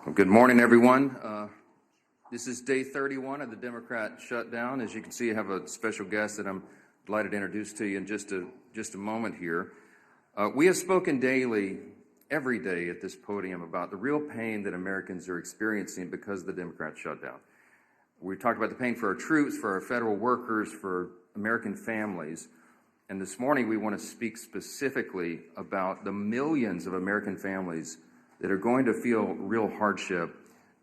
Well, good morning, everyone. This is day 31 of the Democrat shutdown. As you can see, I have a special guest that I'm delighted to introduce to you in just a moment here. We have spoken daily, every day at this podium about the real pain that Americans are experiencing because of the Democrat shutdown. We talked about the pain for our troops, for our federal workers, for American families. And this morning, we want to speak specifically about the millions of American families that are going to feel real hardship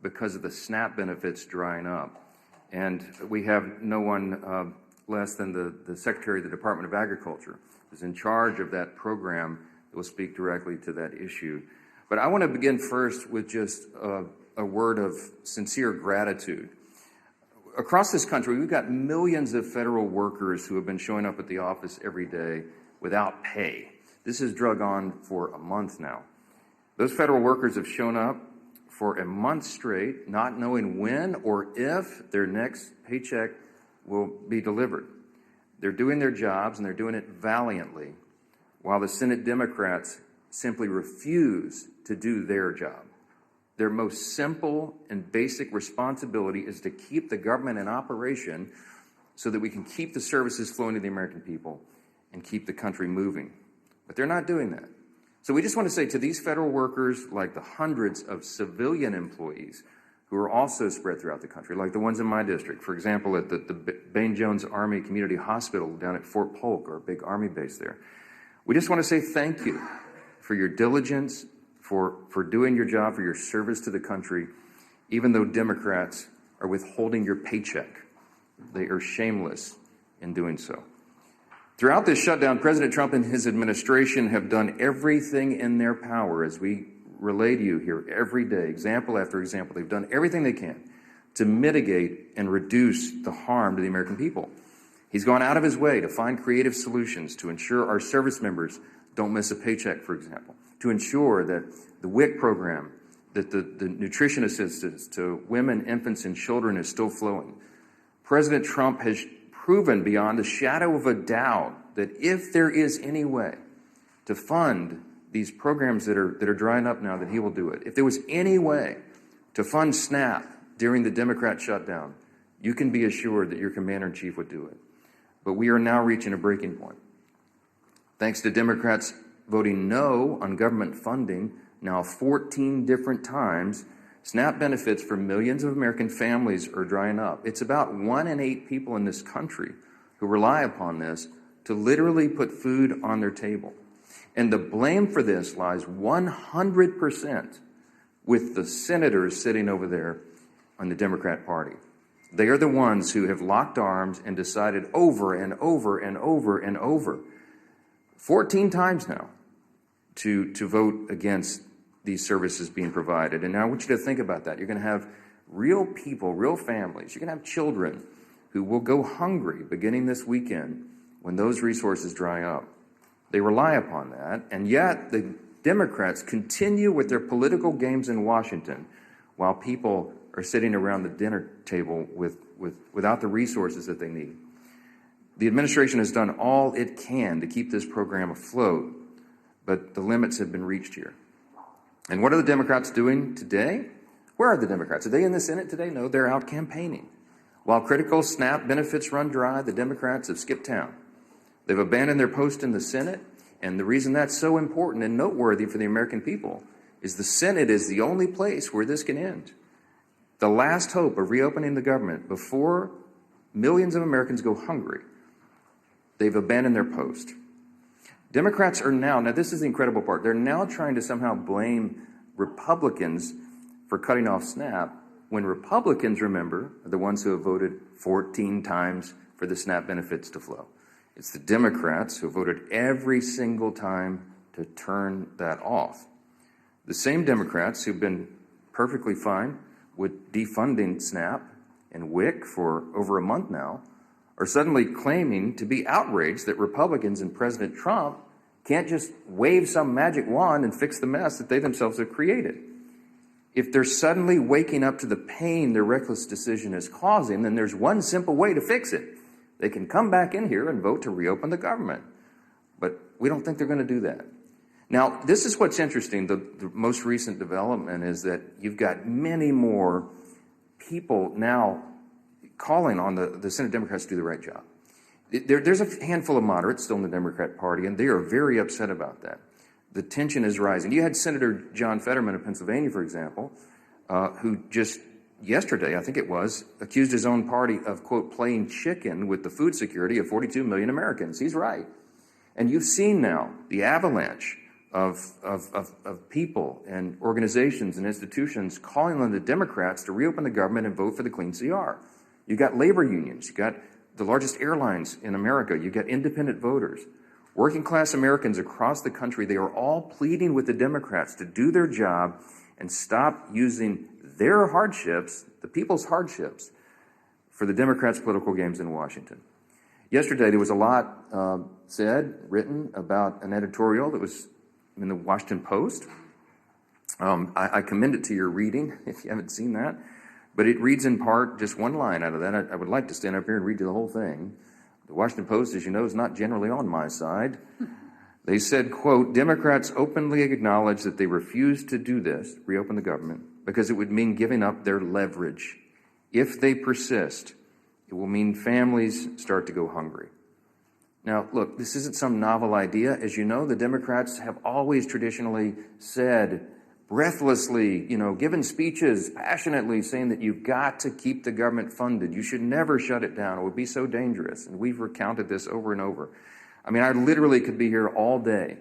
because of the SNAP benefits drying up. And we have no one less than the Secretary of the Department of Agriculture, who's in charge of that program, that will speak directly to that issue. But I want to begin first with just a word of sincere gratitude. Across this country, we've got millions of federal workers who have been showing up at the office every day without pay. This has drug on for a month now. Those federal workers have shown up for a month straight, not knowing when or if their next paycheck will be delivered. They're doing their jobs, and they're doing it valiantly, while the Senate Democrats simply refuse to do their job. Their most simple and basic responsibility is to keep the government in operation so that we can keep the services flowing to the American people and keep the country moving. But they're not doing that. So we just want to say to these federal workers, like the hundreds of civilian employees who are also spread throughout the country, like the ones in my district, for example, at the Bain Jones Army Community Hospital down at Fort Polk, our big Army base there. We just want to say thank you for your diligence, for doing your job, for your service to the country, even though Democrats are withholding your paycheck. They are shameless in doing so. Throughout this shutdown, President Trump and his administration have done everything in their power, as we relay to you here every day, example after example. They've done everything they can to mitigate and reduce the harm to the American people. He's gone out of his way to find creative solutions to ensure our service members don't miss a paycheck, for example, to ensure that the WIC program, that the nutrition assistance to women, infants, and children is still flowing. President Trump has proven beyond a shadow of a doubt that if there is any way to fund these programs that are drying up now, that he will do it. If there was any way to fund SNAP during the Democrat shutdown, you can be assured that your commander-in-chief would do it. But we are now reaching a breaking point. Thanks to Democrats voting no on government funding now 14 different times, SNAP benefits for millions of American families are drying up. It's about 1 in 8 people in this country who rely upon this to literally put food on their table. And the blame for this lies 100% with the senators sitting over there on the Democrat Party. They are the ones who have locked arms and decided over and over and over and over, 14 times now, to vote against these services being provided. And now I want you to think about that. You're going to have real people, real families. You're going to have children who will go hungry beginning this weekend when those resources dry up. They rely upon that, and yet the Democrats continue with their political games in Washington while people are sitting around the dinner table without the resources that they need. The administration has done all it can to keep this program afloat, but the limits have been reached here. And what are the Democrats doing today? Where are the Democrats? Are they in the Senate today? No, they're out campaigning. While critical SNAP benefits run dry, the Democrats have skipped town. They've abandoned their post in the Senate, and the reason that's so important and noteworthy for the American people is the Senate is the only place where this can end. The last hope of reopening the government before millions of Americans go hungry. They've abandoned their post. Democrats are now this is the incredible part, they're now trying to somehow blame Republicans for cutting off SNAP when Republicans, remember, are the ones who have voted 14 times for the SNAP benefits to flow. It's the Democrats who voted every single time to turn that off. The same Democrats who've been perfectly fine with defunding SNAP and WIC for over a month now are suddenly claiming to be outraged that Republicans and President Trump can't just wave some magic wand and fix the mess that they themselves have created. If they're suddenly waking up to the pain their reckless decision is causing, then there's one simple way to fix it. They can come back in here and vote to reopen the government. But we don't think they're going to do that. Now, this is what's interesting. The most recent development is that you've got many more people now calling on the Senate Democrats to do the right job. There's a handful of moderates still in the Democrat Party, and they are very upset about that. The tension is rising. You had Senator John Fetterman of Pennsylvania, for example, who just yesterday, I think it was, accused his own party of, quote, playing chicken with the food security of 42 million Americans. He's right. And you've seen now the avalanche of people and organizations and institutions calling on the Democrats to reopen the government and vote for the clean CR. You got labor unions. You got the largest airlines in America. You got independent voters. Working class Americans across the country, they are all pleading with the Democrats to do their job and stop using their hardships, the people's hardships, for the Democrats' political games in Washington. Yesterday, there was a lot said, written about an editorial that was in the Washington Post. I commend it to your reading if you haven't seen that. But it reads in part just one line out of that. I would like to stand up here and read you the whole thing. The Washington Post, as you know, is not generally on my side. They said, quote, Democrats openly acknowledge that they refuse to do this, reopen the government, because it would mean giving up their leverage. If they persist, it will mean families start to go hungry. Now, look, this isn't some novel idea. As you know, the Democrats have always traditionally said, breathlessly, given speeches passionately saying that you've got to keep the government funded. You should never shut it down. It would be so dangerous. And we've recounted this over and over. I mean, I literally could be here all day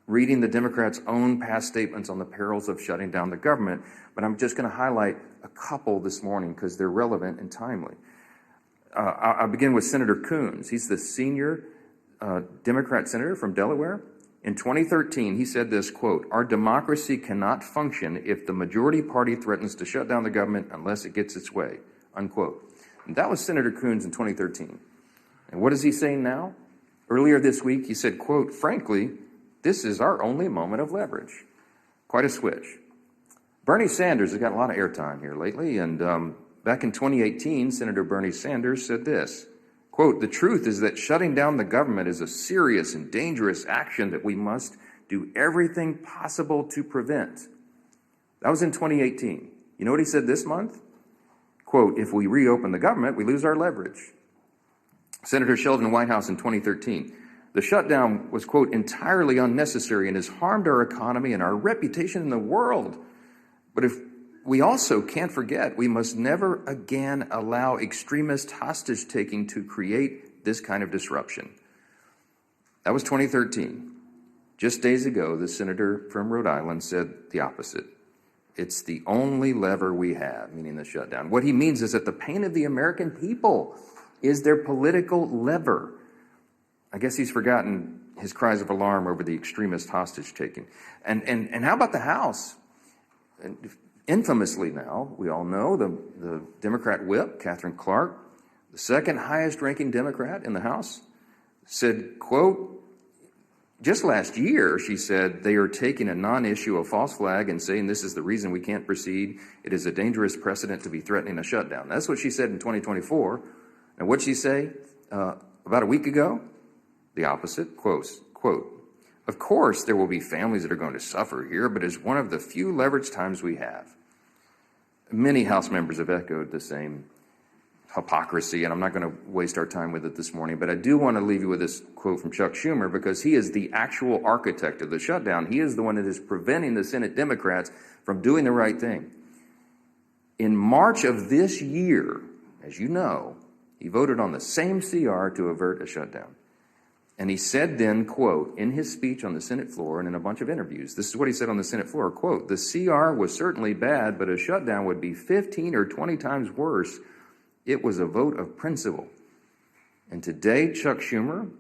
reading the Democrats' own past statements on the perils of shutting down the government, but I'm just going to highlight a couple this morning because they're relevant and timely. I'll begin with Senator Coons. He's the senior Democrat senator from Delaware. In 2013, he said this, quote, our democracy cannot function if the majority party threatens to shut down the government unless it gets its way, unquote. And that was Senator Coons in 2013. And what is he saying now? Earlier this week, he said, quote, frankly, this is our only moment of leverage. Quite a switch. Bernie Sanders has got a lot of airtime here lately, and back in 2018, Senator Bernie Sanders said this, quote, the truth is that shutting down the government is a serious and dangerous action that we must do everything possible to prevent. That was in 2018. You know what he said this month? Quote, if we reopen the government, we lose our leverage. Senator Sheldon Whitehouse in 2013. The shutdown was, quote, entirely unnecessary and has harmed our economy and our reputation in the world. But if we also can't forget, we must never again allow extremist hostage-taking to create this kind of disruption. That was 2013. Just days ago, the senator from Rhode Island said the opposite. It's the only lever we have, meaning the shutdown. What he means is that the pain of the American people is their political lever. I guess he's forgotten his cries of alarm over the extremist hostage-taking. And how about the House? Infamously now, we all know, the Democrat whip, Catherine Clark, the second highest ranking Democrat in the House, said, quote, just last year, she said, they are taking a non-issue, a false flag, and saying this is the reason we can't proceed. It is a dangerous precedent to be threatening a shutdown. That's what she said in 2024. And what'd she say about a week ago? The opposite, quote, of course, there will be families that are going to suffer here, but it's one of the few leverage times we have. Many House members have echoed the same hypocrisy, and I'm not going to waste our time with it this morning, but I do want to leave you with this quote from Chuck Schumer because he is the actual architect of the shutdown. He is the one that is preventing the Senate Democrats from doing the right thing. In March of this year, as you know, he voted on the same CR to avert a shutdown. And he said then, quote, in his speech on the Senate floor and in a bunch of interviews, this is what he said on the Senate floor, quote, the CR was certainly bad, but a shutdown would be 15 or 20 times worse. It was a vote of principle. And today, Chuck Schumer,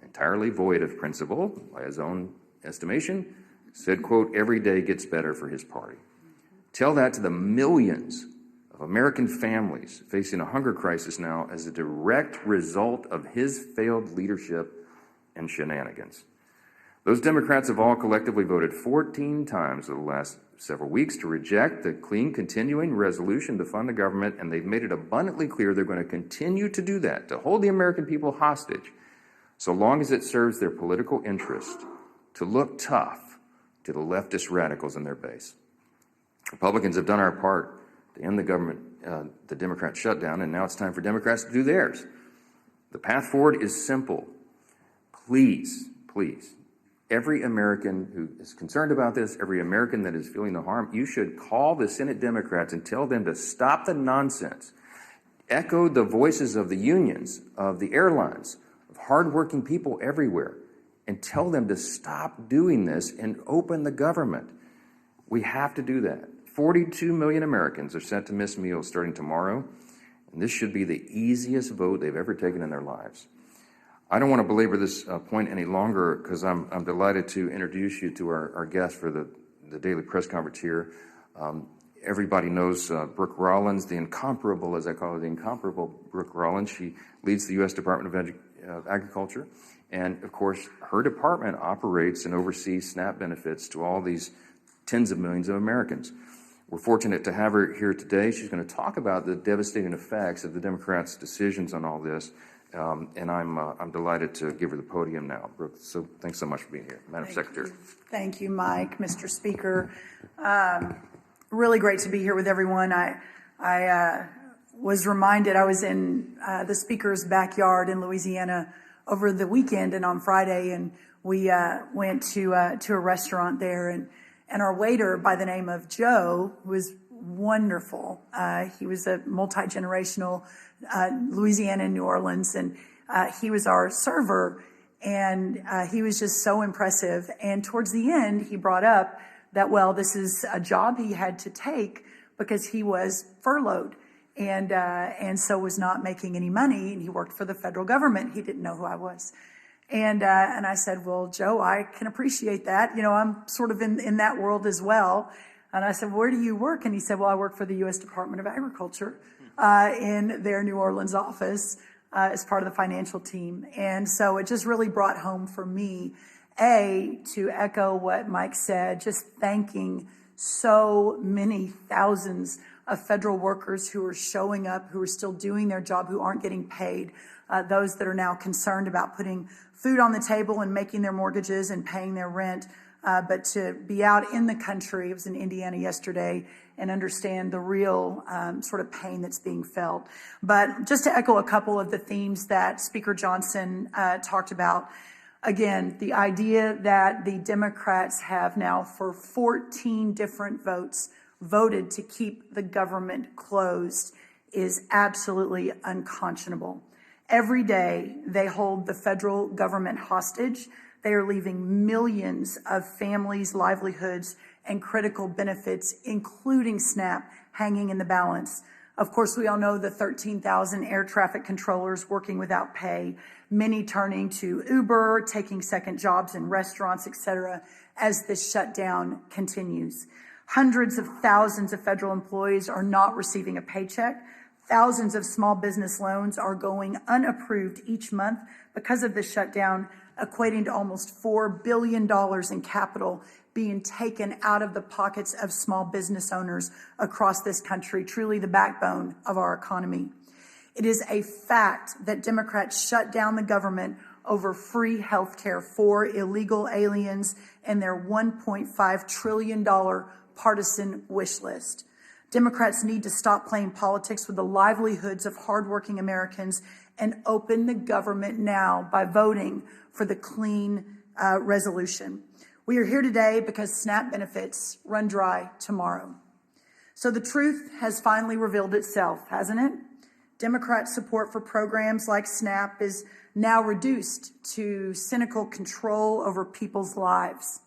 entirely void of principle, by his own estimation, said, quote, every day gets better for his party. Tell that to the millions of American families facing a hunger crisis now as a direct result of his failed leadership and shenanigans. Those Democrats have all collectively voted 14 times over the last several weeks to reject the clean continuing resolution to fund the government, and they've made it abundantly clear they're going to continue to do that, to hold the American people hostage, so long as it serves their political interest, to look tough, to the leftist radicals in their base. Republicans have done our part to end the government, the Democrat shutdown, and now it's time for Democrats to do theirs. The path forward is simple. Please, every American who is concerned about this, every American that is feeling the harm, you should call the Senate Democrats and tell them to stop the nonsense. Echo the voices of the unions, of the airlines, of hardworking people everywhere, and tell them to stop doing this and open the government. We have to do that. 42 million Americans are set to miss meals starting tomorrow, and this should be the easiest vote they've ever taken in their lives. I don't want to belabor this point any longer because I'm delighted to introduce you to our guest for the daily press conference here. Everybody knows Brooke Rollins, the incomparable, as I call her, the incomparable Brooke Rollins. She leads the U.S. Department of Agriculture. And, of course, her department operates and oversees SNAP benefits to all these tens of millions of Americans. We're fortunate to have her here today. She's going to talk about the devastating effects of the Democrats' decisions on all this. And I'm delighted to give her the podium now. Brooke, so thanks so much for being here, Madam Secretary. Thank you, Mike, Mr. Speaker. Really great to be here with everyone. I was reminded I was in the Speaker's backyard in Louisiana over the weekend and on Friday, and we went to a restaurant there, and our waiter by the name of Joe was wonderful. He was a multi-generational Louisiana and New Orleans, and he was our server, and he was just so impressive. And towards the end, he brought up that, well, this is a job he had to take because he was furloughed and so was not making any money, and he worked for the federal government. He didn't know who I was. And I said, well, Joe, I can appreciate that. You know, I'm sort of in that world as well. And I said, where do you work? And he said, well, I work for the U.S. Department of Agriculture in their New Orleans office as part of the financial team. And so it just really brought home for me, to echo what Mike said, just thanking so many thousands of federal workers who are showing up, who are still doing their job, who aren't getting paid, those that are now concerned about putting food on the table and making their mortgages and paying their rent, but to be out in the country, I was in Indiana yesterday, and understand the real sort of pain that's being felt. But just to echo a couple of the themes that Speaker Johnson talked about, again, the idea that the Democrats have now for 14 different votes voted to keep the government closed is absolutely unconscionable. Every day they hold the federal government hostage. They are leaving millions of families' livelihoods and critical benefits, including SNAP, hanging in the balance. Of course, we all know the 13,000 air traffic controllers working without pay, many turning to Uber, taking second jobs in restaurants, etc., as this shutdown continues. Hundreds of thousands of federal employees are not receiving a paycheck. Thousands of small business loans are going unapproved each month because of this shutdown, equating to almost $4 billion in capital being taken out of the pockets of small business owners across this country, truly the backbone of our economy. It is a fact that Democrats shut down the government over free health care for illegal aliens and their $1.5 trillion partisan wish list. Democrats need to stop playing politics with the livelihoods of hardworking Americans and open the government now by voting for the clean resolution. We are here today because SNAP benefits run dry tomorrow. So the truth has finally revealed itself, hasn't it? Democrat support for programs like SNAP is now reduced to cynical control over people's lives.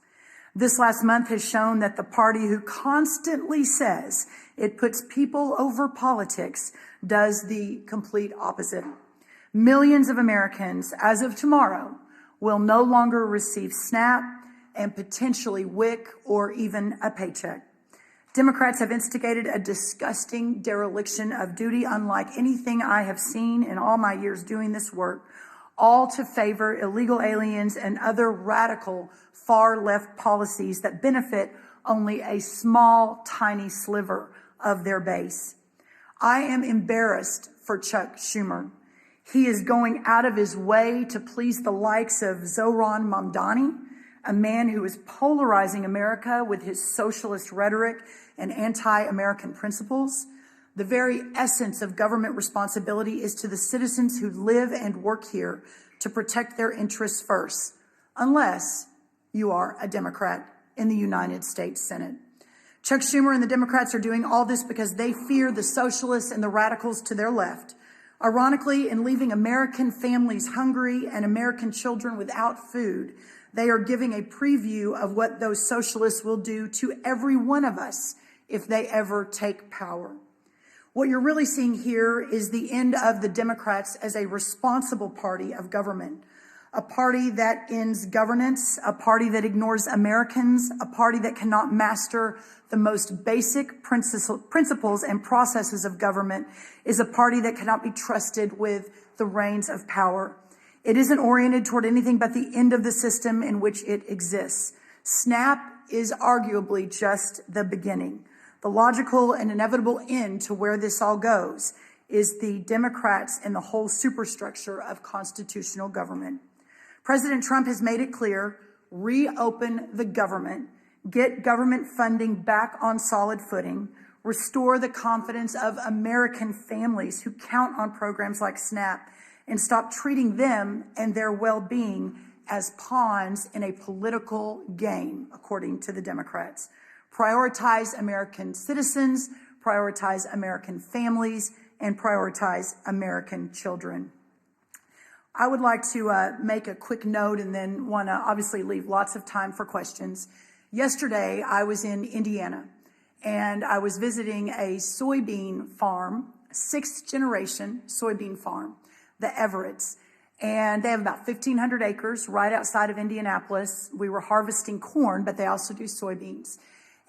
This last month has shown that the party who constantly says it puts people over politics does the complete opposite. Millions of Americans, as of tomorrow, will no longer receive SNAP and potentially WIC or even a paycheck. Democrats have instigated a disgusting dereliction of duty unlike anything I have seen in all my years doing this work, all to favor illegal aliens and other radical far-left policies that benefit only a small, tiny sliver of their base. I am embarrassed for Chuck Schumer. He is going out of his way to please the likes of Zohran Mamdani, a man who is polarizing America with his socialist rhetoric and anti-American principles. The very essence of government responsibility is to the citizens who live and work here to protect their interests first, unless you are a Democrat in the United States Senate. Chuck Schumer and the Democrats are doing all this because they fear the socialists and the radicals to their left. Ironically, in leaving American families hungry and American children without food, they are giving a preview of what those socialists will do to every one of us if they ever take power. What you're really seeing here is the end of the Democrats as a responsible party of government, a party that ends governance, a party that ignores Americans, a party that cannot master the most basic principles and processes of government, is a party that cannot be trusted with the reins of power. It isn't oriented toward anything but the end of the system in which it exists. SNAP is arguably just the beginning. The logical and inevitable end to where this all goes is the Democrats and the whole superstructure of constitutional government. President Trump has made it clear, reopen the government, get government funding back on solid footing, restore the confidence of American families who count on programs like SNAP, and stop treating them and their well-being as pawns in a political game, according to the Democrats. Prioritize American citizens, prioritize American families, and prioritize American children. I would like to make a quick note and then want to obviously leave lots of time for questions. Yesterday, I was in Indiana, and I was visiting a soybean farm, sixth generation soybean farm, the Everetts. And they have about 1,500 acres right outside of Indianapolis. We were harvesting corn, but they also do soybeans.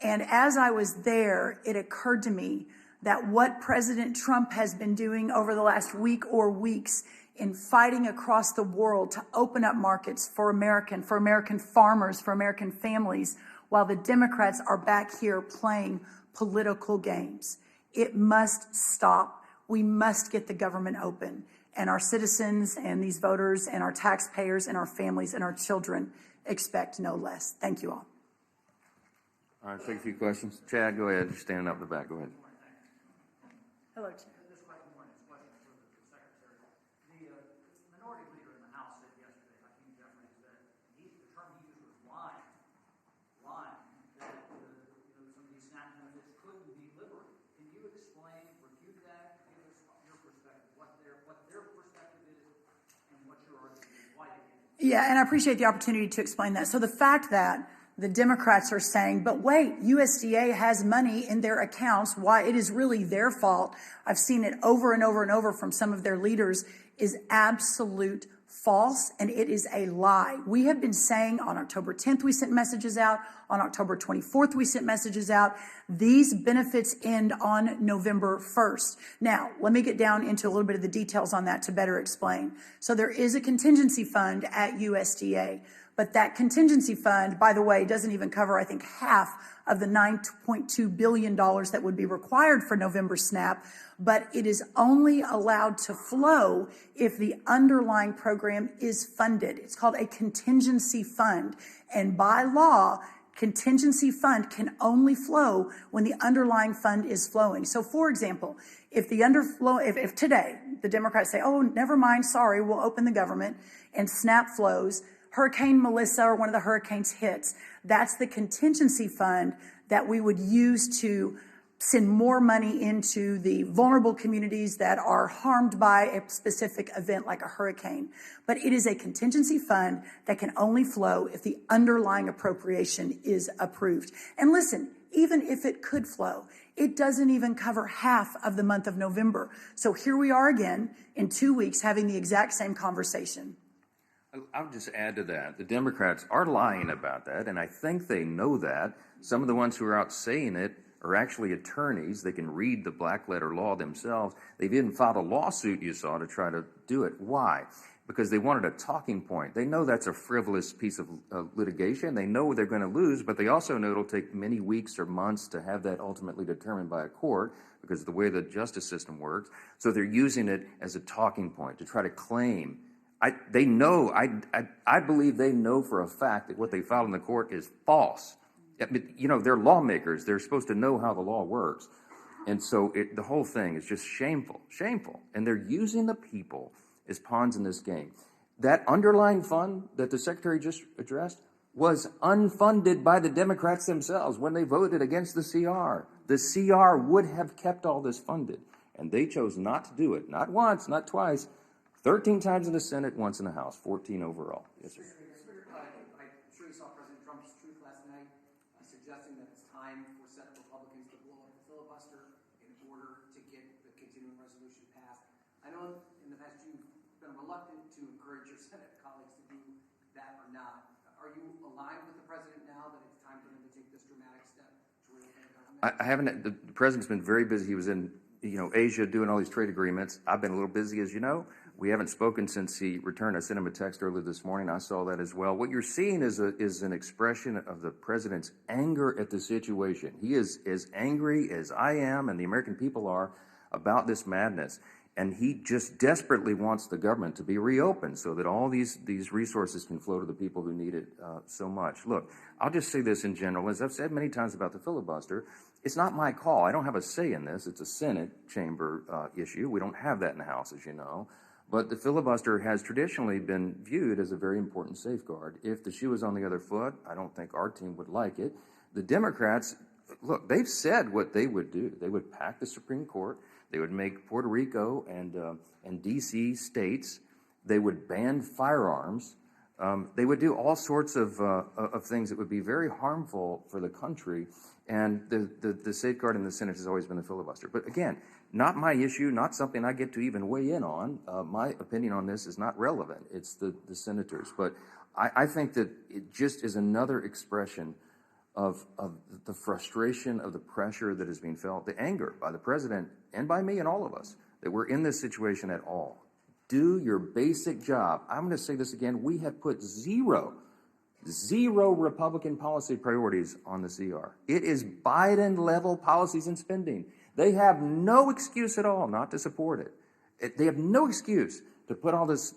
And as I was there, it occurred to me that what President Trump has been doing over the last week or weeks in fighting across the world to open up markets for American farmers, for American families, while the Democrats are back here playing political games. It must stop. We must get the government open. And our citizens and these voters and our taxpayers and our families and our children expect no less. Thank you all. All right, take a few questions. Chad, go ahead. You're standing up in the back. Go ahead. Hello, Chad. This question for the Secretary. The minority leader in the House said yesterday, Hakeem Jeffries, that the term he used was lying, that some of these SNAP benefits couldn't be liberated. Can you explain, refute that, give us your perspective, what their perspective is, and what your argument is, why they can't? Yeah, and I appreciate the opportunity to explain that. So the fact that the Democrats are saying, but wait, USDA has money in their accounts, why it is really their fault, I've seen it over and over and over from some of their leaders, is absolute false, and it is a lie. We have been saying on October 10th, we sent messages out. On October 24th, we sent messages out. These benefits end on November 1st. Now, let me get down into a little bit of the details on that to better explain. So there is a contingency fund at USDA. But that contingency fund, by the way, doesn't even cover, I think, half of the $9.2 billion that would be required for November SNAP. But it is only allowed to flow if the underlying program is funded. It's called a contingency fund. And by law, contingency fund can only flow when the underlying fund is flowing. So, for example, if today the Democrats say, oh, never mind, sorry, we'll open the government, and SNAP flows, Hurricane Melissa or one of the hurricanes hits, that's the contingency fund that we would use to send more money into the vulnerable communities that are harmed by a specific event like a hurricane. But it is a contingency fund that can only flow if the underlying appropriation is approved. And listen, even if it could flow, it doesn't even cover half of the month of November. So here we are again in 2 weeks having the exact same conversation. I would just add to that. The Democrats are lying about that, and I think they know that. Some of the ones who are out saying it are actually attorneys. They can read the black letter law themselves. They've even filed a lawsuit, you saw, to try to do it. Why? Because they wanted a talking point. They know that's a frivolous piece of litigation. They know they're going to lose, but they also know it'll take many weeks or months to have that ultimately determined by a court because of the way the justice system works. So they're using it as a talking point to try to claim They know, I believe they know for a fact that what they filed in the court is false. You know, they're lawmakers. They're supposed to know how the law works. And so the whole thing is just shameful. And they're using the people as pawns in this game. That underlying fund that the Secretary just addressed was unfunded by the Democrats themselves when they voted against the CR. The CR would have kept all this funded, and they chose not to do it. Not once, not twice, 13 times in the Senate, once in the House, 14 overall. Yes, sir. I'm sure you saw President Trump's tweet last night suggesting that it's time for Senate Republicans to blow up the filibuster in order to get the continuing resolution passed. I know in the past you've been reluctant to encourage your Senate colleagues to do that or not. Are you aligned with the president now that it's time for them to take this dramatic step to reopen the government? I haven't. The president's been very busy. He was in, Asia doing all these trade agreements. I've been a little busy, as you know. We haven't spoken since he returned. I sent him a text earlier this morning. I saw that as well. What you're seeing is an expression of the president's anger at the situation. He is as angry as I am and the American people are about this madness. And he just desperately wants the government to be reopened so that all these resources can flow to the people who need it so much. Look, I'll just say this in general. As I've said many times about the filibuster, it's not my call. I don't have a say in this. It's a Senate chamber issue. We don't have that in the House, as you know. But the filibuster has traditionally been viewed as a very important safeguard. If the shoe was on the other foot, I don't think our team would like it. The Democrats, look, they've said what they would do. They would pack the Supreme Court. They would make Puerto Rico and D.C. states. They would ban firearms. They would do all sorts of things that would be very harmful for the country. And the safeguard in the Senate has always been the filibuster. But again, not my issue, not something I get to even weigh in on. My opinion on this is not relevant. It's the senators. But I think that it just is another expression of the frustration, of the pressure that is being felt, the anger by the president and by me and all of us that we're in this situation at all. Do your basic job. I'm going to say this again. We have put zero Republican policy priorities on the CR. It is Biden-level policies and spending. They have no excuse at all not to support it. They have no excuse to put all this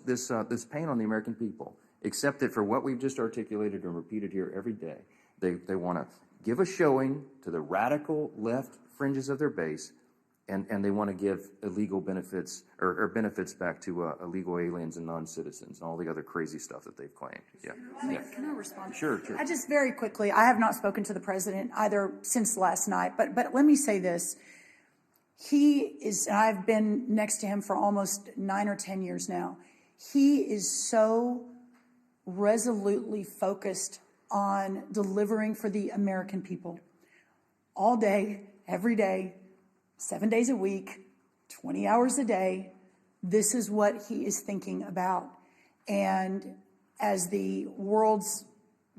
pain on the American people, except that for what we've just articulated and repeated here every day, they want to give a showing to the radical left fringes of their base, and they want to give illegal benefits or benefits back to illegal aliens and non-citizens and all the other crazy stuff that they've claimed. Yeah. Can I respond? Sure. I just very quickly, I have not spoken to the president either since last night, but let me say this. He is, and I've been next to him for almost 9 or 10 years now. He is so resolutely focused on delivering for the American people all day, every day, 7 days a week, 20 hours a day. This is what he is thinking about. And as the world's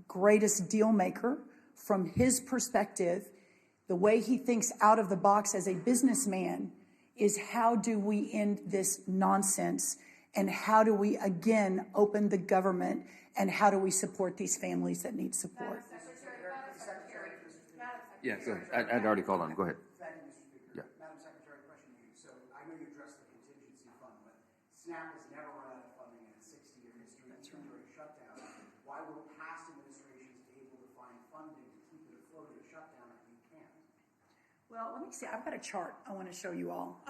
greatest deal maker, from his perspective, the way he thinks out of the box as a businessman is how do we end this nonsense, and how do we again open the government, and how do we support these families that need support? Yeah, go ahead. I'd already called on him. Go ahead. Thank you, Mr. Speaker. Yeah. Madam Secretary, question to you. So I know you addressed the contingency fund, but SNAP has never run out of funding in its 60-year history. That's right. During a shutdown. Why were past administrations able to find funding to keep it afloat in a shutdown and you can't? Well, let me see. I've got a chart I want to show you all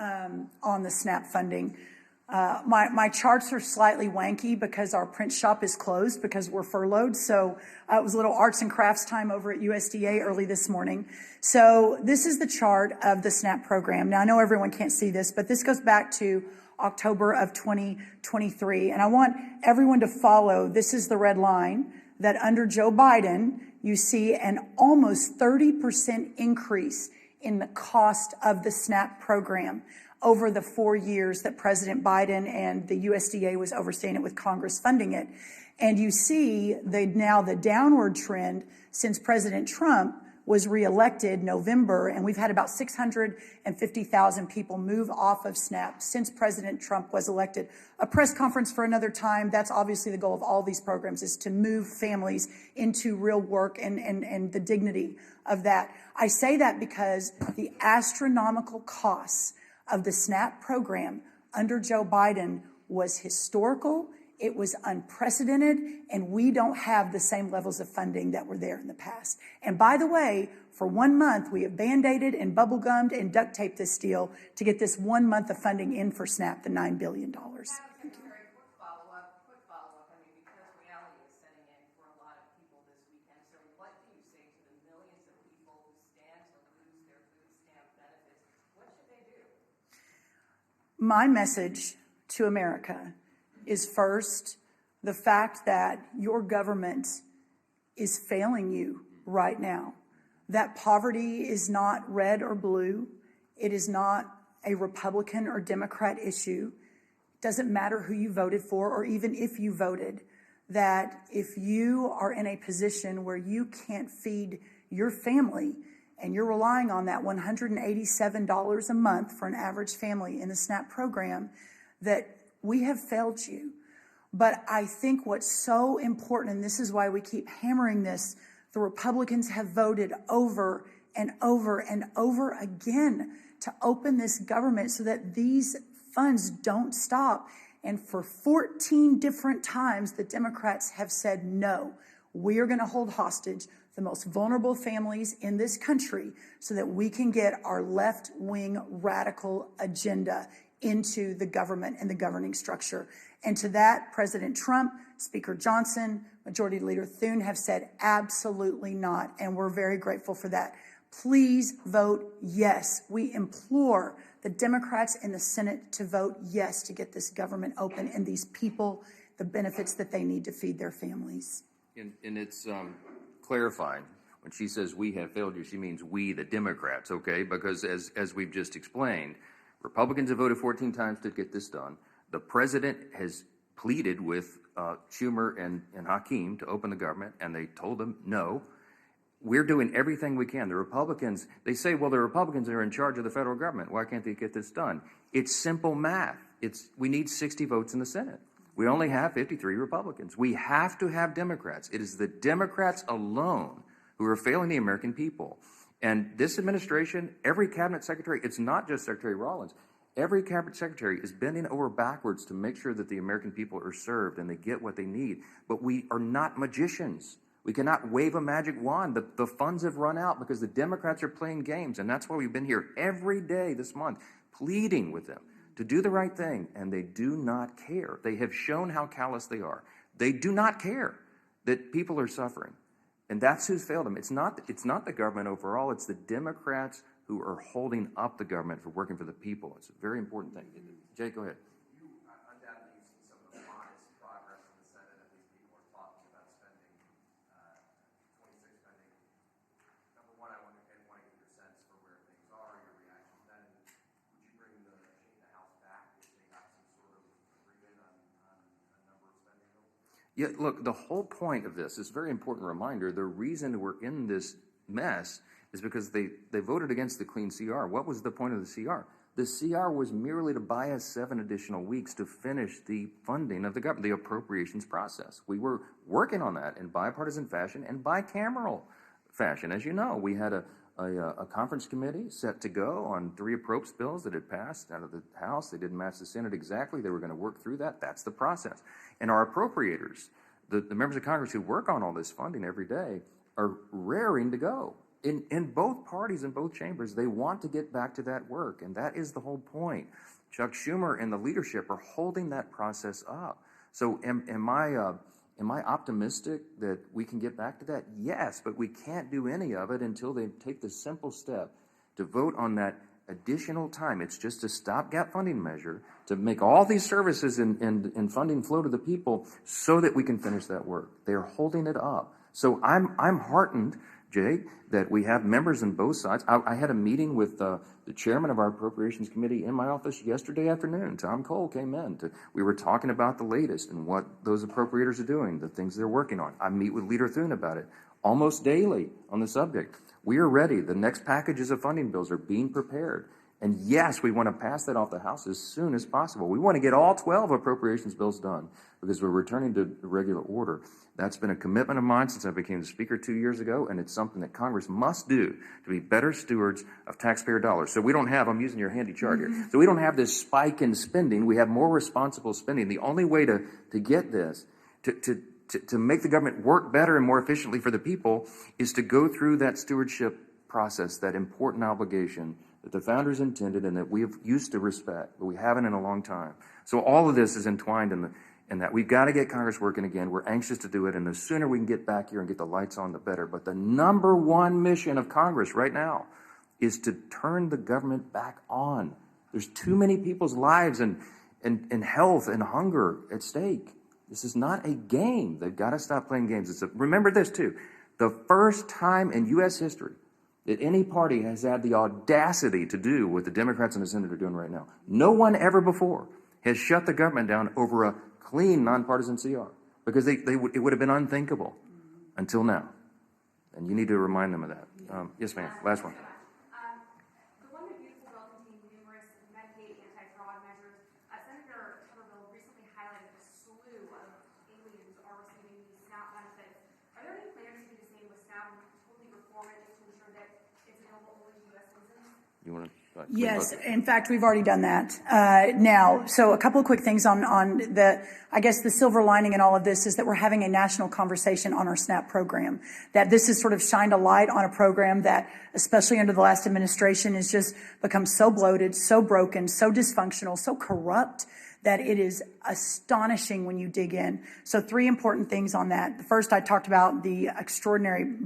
on the SNAP funding. My charts are slightly wanky because our print shop is closed because we're furloughed. So it was a little arts and crafts time over at USDA early this morning. So this is the chart of the SNAP program. Now, I know everyone can't see this, but this goes back to October of 2023. And I want everyone to follow. This is the red line that under Joe Biden, you see an almost 30% increase in the cost of the SNAP program over the 4 years that President Biden and the USDA was overseeing it with Congress funding it. And you see now the downward trend since President Trump was reelected November, and we've had about 650,000 people move off of SNAP since President Trump was elected. A press conference for another time. That's obviously the goal of all these programs, is to move families into real work and the dignity of that. I say that because the astronomical costs of the SNAP program under Joe Biden was historical. It was unprecedented, and we don't have the same levels of funding that were there in the past. And by the way, for 1 month, we have Band-Aided and bubble-gummed and duct taped this deal to get this 1 month of funding in for SNAP, the $9 billion. Quick follow-up. I mean, because reality is setting in for a lot of people this weekend. So what do you say to the millions of people who stand to lose their food stamp benefits? What should they do? My message to America is first, the fact that your government is failing you right now. That poverty is not red or blue. It is not a Republican or Democrat issue. It doesn't matter who you voted for or even if you voted. That if you are in a position where you can't feed your family and you're relying on that $187 a month for an average family in the SNAP program, that we have failed you. But I think what's so important, and this is why we keep hammering this, the Republicans have voted over and over and over again to open this government so that these funds don't stop. And for 14 different times, the Democrats have said, no, we are going to hold hostage the most vulnerable families in this country so that we can get our left-wing radical agenda into the government and the governing structure. And to that, President Trump, Speaker Johnson, Majority Leader Thune have said absolutely not, and we're very grateful for that. Please vote yes. We implore the Democrats in the Senate to vote yes to get this government open and these people the benefits that they need to feed their families. And it's clarifying. When she says we have failed you, she means we, the Democrats, okay? Because as we've just explained, Republicans have voted 14 times to get this done. The president has pleaded with Schumer and Hakeem to open the government, and they told them no. We're doing everything we can. The Republicans, they say, well, the Republicans are in charge of the federal government. Why can't they get this done? It's simple math. We need 60 votes in the Senate. We only have 53 Republicans. We have to have Democrats. It is the Democrats alone who are failing the American people. And this administration, every cabinet secretary, it's not just Secretary Rollins, every cabinet secretary is bending over backwards to make sure that the American people are served and they get what they need. But we are not magicians. We cannot wave a magic wand. The funds have run out because the Democrats are playing games. And that's why we've been here every day this month pleading with them to do the right thing. And they do not care. They have shown how callous they are. They do not care that people are suffering. And that's who's failed them. It's not the government overall. It's the Democrats who are holding up the government for working for the people. It's a very important thing. Jay, go ahead. You undoubtedly have seen some of the modest progress in the Senate. At least people are talking about spending, 26 spending. Number one, I want to get your sense for where things are, your reaction to that. And would you bring the House back if they got some sort of agreement on a number of spending bills? Yeah, look, the whole point of this is a very important reminder. The reason we're in this mess is because they voted against the clean CR. What was the point of the CR? The CR was merely to buy us 7 additional weeks to finish the funding of the government, the appropriations process. We were working on that in bipartisan fashion and bicameral fashion. As you know, we had a conference committee set to go on 3 appropriations bills that had passed out of the House. They didn't match the Senate exactly. They were going to work through that. That's the process. And our appropriators, the members of Congress who work on all this funding every day, are raring to go. In both parties, in both chambers, they want to get back to that work, and that is the whole point. Chuck Schumer and the leadership are holding that process up. So am I optimistic that we can get back to that? Yes, but we can't do any of it until they take the simple step to vote on that additional time. It's just a stopgap funding measure to make all these services and funding flow to the people so that we can finish that work. They're holding it up. So I'm heartened, Jay, that we have members on both sides. I had a meeting with the chairman of our Appropriations Committee in my office yesterday afternoon. Tom Cole came in. We were talking about the latest and what those appropriators are doing, the things they're working on. I meet with Leader Thune about it almost daily on the subject. We are ready. The next packages of funding bills are being prepared. And yes, we want to pass that off the House as soon as possible. We want to get all 12 appropriations bills done because we're returning to regular order. That's been a commitment of mine since I became the Speaker 2 years ago, and it's something that Congress must do to be better stewards of taxpayer dollars. So we don't have, I'm using your handy chart here, so we don't have this spike in spending. We have more responsible spending. The only way to get this, to make the government work better and more efficiently for the people, is to go through that stewardship process, that important obligation that the founders intended and that we've used to respect, but we haven't in a long time. So all of this is entwined in that. We've got to get Congress working again. We're anxious to do it, and the sooner we can get back here and get the lights on, the better. But the number one mission of Congress right now is to turn the government back on. There's too many people's lives and health and hunger at stake. This is not a game. They've got to stop playing games. Remember this, too. The first time in U.S. history that any party has had the audacity to do what the Democrats and the Senate are doing right now. No one ever before has shut the government down over a clean, nonpartisan CR, because it would have been unthinkable until now. And you need to remind them of that. Yes, ma'am. Last one. The One Big Beautiful Bill contained numerous Medicaid anti-fraud measures. Senator Tuberville recently highlighted a slew of aliens are receiving these SNAP benefits. Are there any plans to do the same with SNAP and totally reform it just to ensure that it's available only to U.S. citizens? You want to? Yes, in fact, we've already done that. Now, so a couple of quick things on I guess the silver lining in all of this is that we're having a national conversation on our SNAP program, that this has sort of shined a light on a program that, especially under the last administration, has just become so bloated, so broken, so dysfunctional, so corrupt that it is astonishing when you dig in. So 3 important things on that. The first, I talked about the extraordinary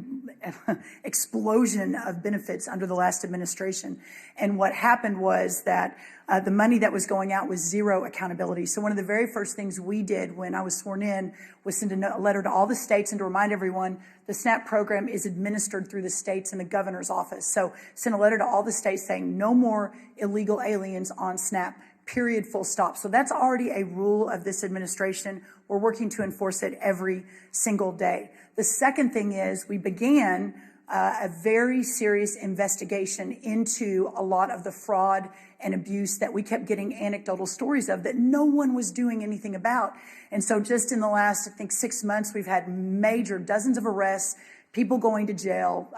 explosion of benefits under the last administration. And what happened was that the money that was going out was zero accountability. So one of the very first things we did when I was sworn in was send a letter to all the states and to remind everyone the SNAP program is administered through the states and the governor's office. So send a letter to all the states saying no more illegal aliens on SNAP. Period, full stop. So that's already a rule of this administration. We're working to enforce it every single day. The second thing is we began a very serious investigation into a lot of the fraud and abuse that we kept getting anecdotal stories of that no one was doing anything about. And so just in the last, I think, 6 months, we've had major dozens of arrests, people going to jail,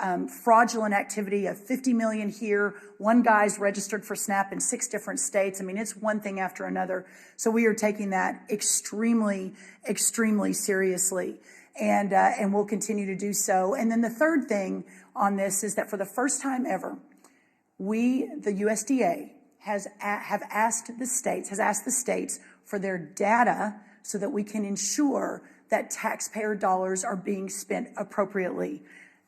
fraudulent activity of $50 million here. One guy's registered for SNAP in 6 different states. I mean, it's one thing after another. So we are taking that extremely, extremely seriously. And we'll continue to do so. And then the third thing on this is that for the first time ever, the USDA, have asked the states for their data so that we can ensure that taxpayer dollars are being spent appropriately.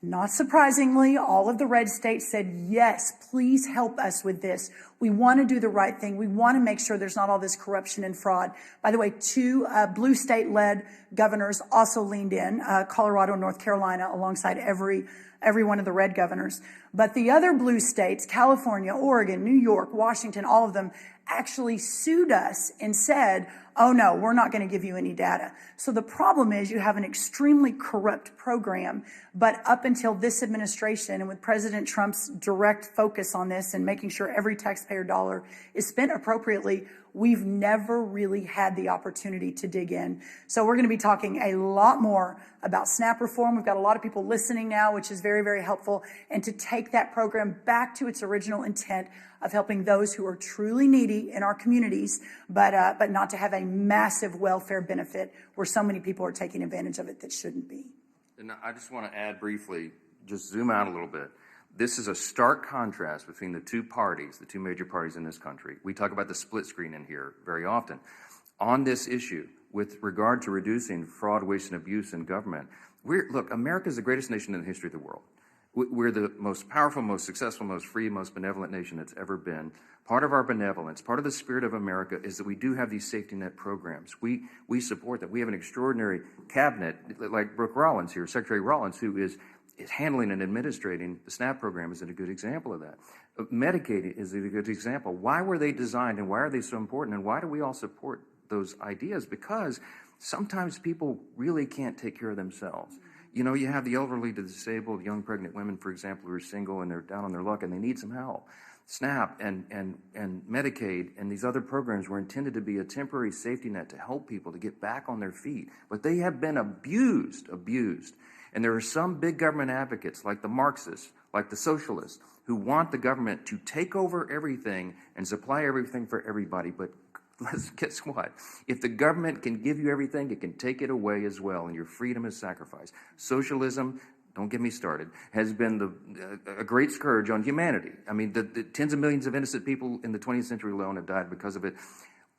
Not surprisingly, all of the red states said, yes, please help us with this. We want to do the right thing. We want to make sure there's not all this corruption and fraud. By the way, 2 blue state-led governors also leaned in, Colorado and North Carolina, alongside every one of the red governors. But the other blue states, California, Oregon, New York, Washington, all of them actually sued us and said, oh no, we're not going to give you any data. So the problem is you have an extremely corrupt program, but up until this administration and with President Trump's direct focus on this and making sure every taxpayer dollar is spent appropriately, we've never really had the opportunity to dig in. So we're going to be talking a lot more about SNAP reform. We've got a lot of people listening now, which is very, very helpful, and to take that program back to its original intent of helping those who are truly needy in our communities, but not to have a massive welfare benefit where so many people are taking advantage of it that shouldn't be. And I just want to add briefly, just zoom out a little bit. This is a stark contrast between the 2 parties, the 2 major parties in this country. We talk about the split screen in here very often. On this issue, with regard to reducing fraud, waste, and abuse in government, look, America is the greatest nation in the history of the world. We're the most powerful, most successful, most free, most benevolent nation that's ever been. Part of our benevolence, part of the spirit of America is that we do have these safety net programs. We support that. We have an extraordinary cabinet, like Brooke Rollins here, Secretary Rollins, who is handling and administrating the SNAP program is a good example of that. Medicaid is a good example. Why were they designed and why are they so important and why do we all support those ideas? Because sometimes people really can't take care of themselves. You know, you have the elderly, the disabled, young pregnant women, for example, who are single and they're down on their luck and they need some help. SNAP and Medicaid and these other programs were intended to be a temporary safety net to help people to get back on their feet. But they have been abused. And there are some big government advocates, like the Marxists, like the socialists, who want the government to take over everything and supply everything for everybody. But guess what? If the government can give you everything, it can take it away as well, and your freedom is sacrificed. Socialism, don't get me started, has been a great scourge on humanity. I mean, the tens of millions of innocent people in the 20th century alone have died because of it.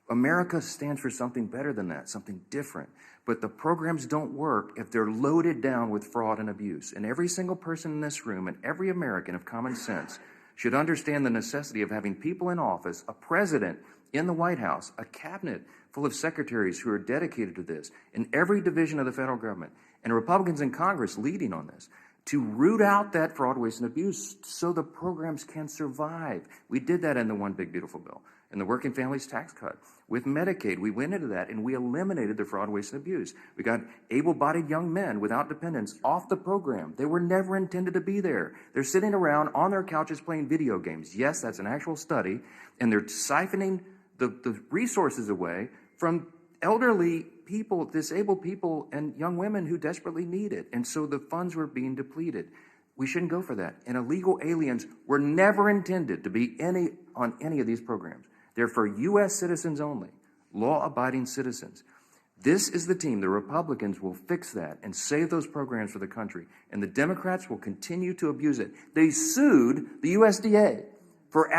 America stands for something better than that, something different. But the programs don't work if they're loaded down with fraud and abuse. And every single person in this room and every American of common sense should understand the necessity of having people in office, a president in the White House, a cabinet full of secretaries who are dedicated to this in every division of the federal government, and Republicans in Congress leading on this, to root out that fraud, waste, and abuse so the programs can survive. We did that in the One Big Beautiful Bill, in the Working Families Tax Cut. With Medicaid, we went into that and we eliminated the fraud, waste, and abuse. We got able-bodied young men without dependents off the program. They were never intended to be there. They're sitting around on their couches playing video games. Yes, that's an actual study, and they're siphoning the resources away from elderly people, disabled people, and young women who desperately need it. And so the funds were being depleted. We shouldn't go for that. And illegal aliens were never intended to be on any of these programs. They're for U.S. citizens only, law-abiding citizens. This is the team. The Republicans will fix that and save those programs for the country. And the Democrats will continue to abuse it. They sued the USDA for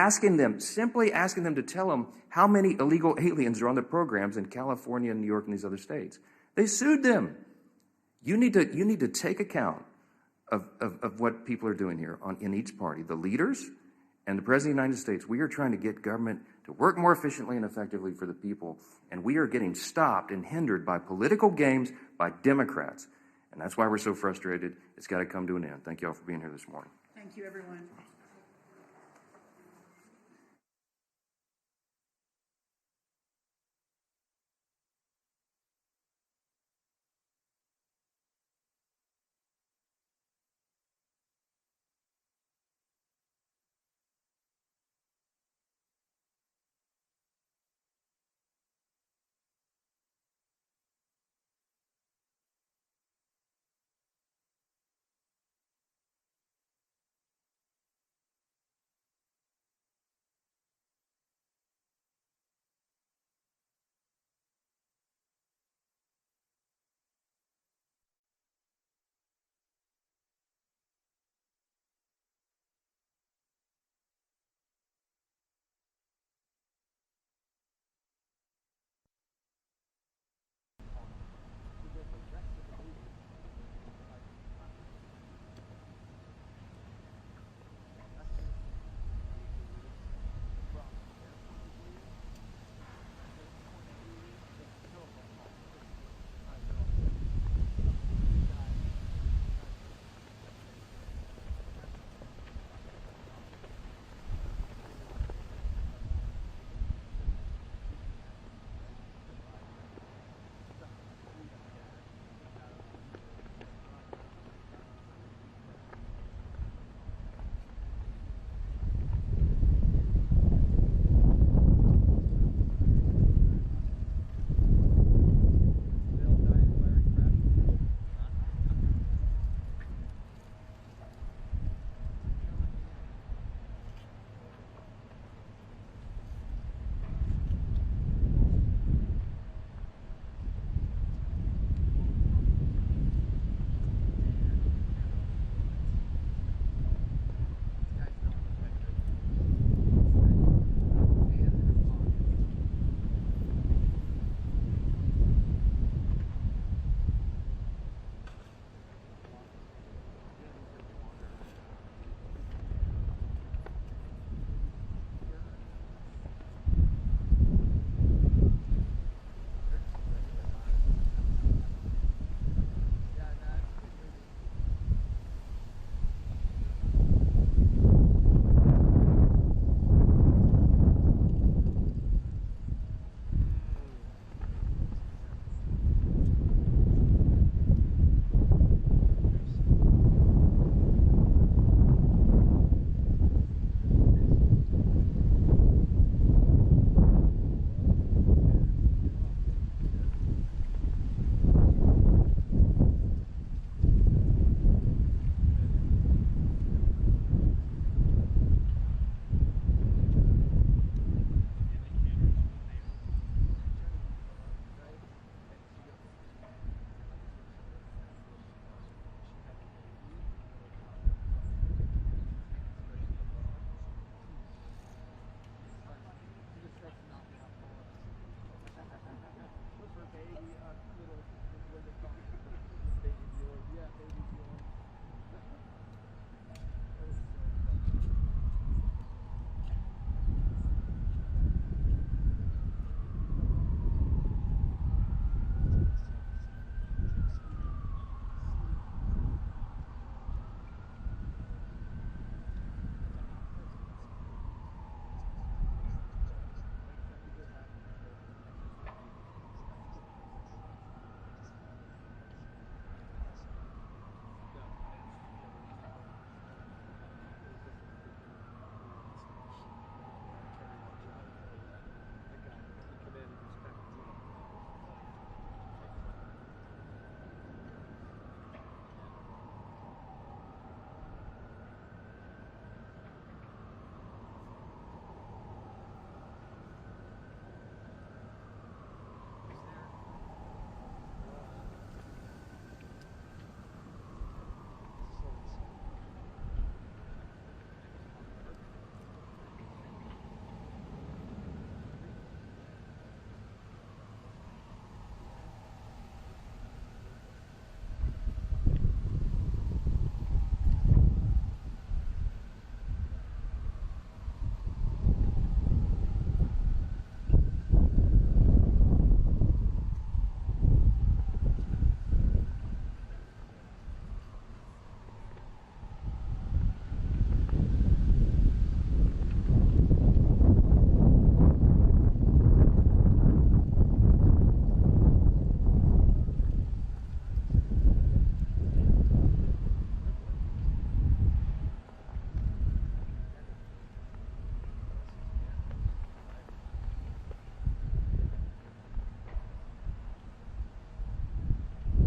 simply asking them to tell them how many illegal aliens are on the programs in California and New York and these other states. They sued them. You need to take account of what people are doing here in each party, the leaders and the President of the United States. We are trying to get government to work more efficiently and effectively for the people, and we are getting stopped and hindered by political games by Democrats. And that's why we're so frustrated. It's got to come to an end. Thank you all for being here this morning. Thank you, everyone.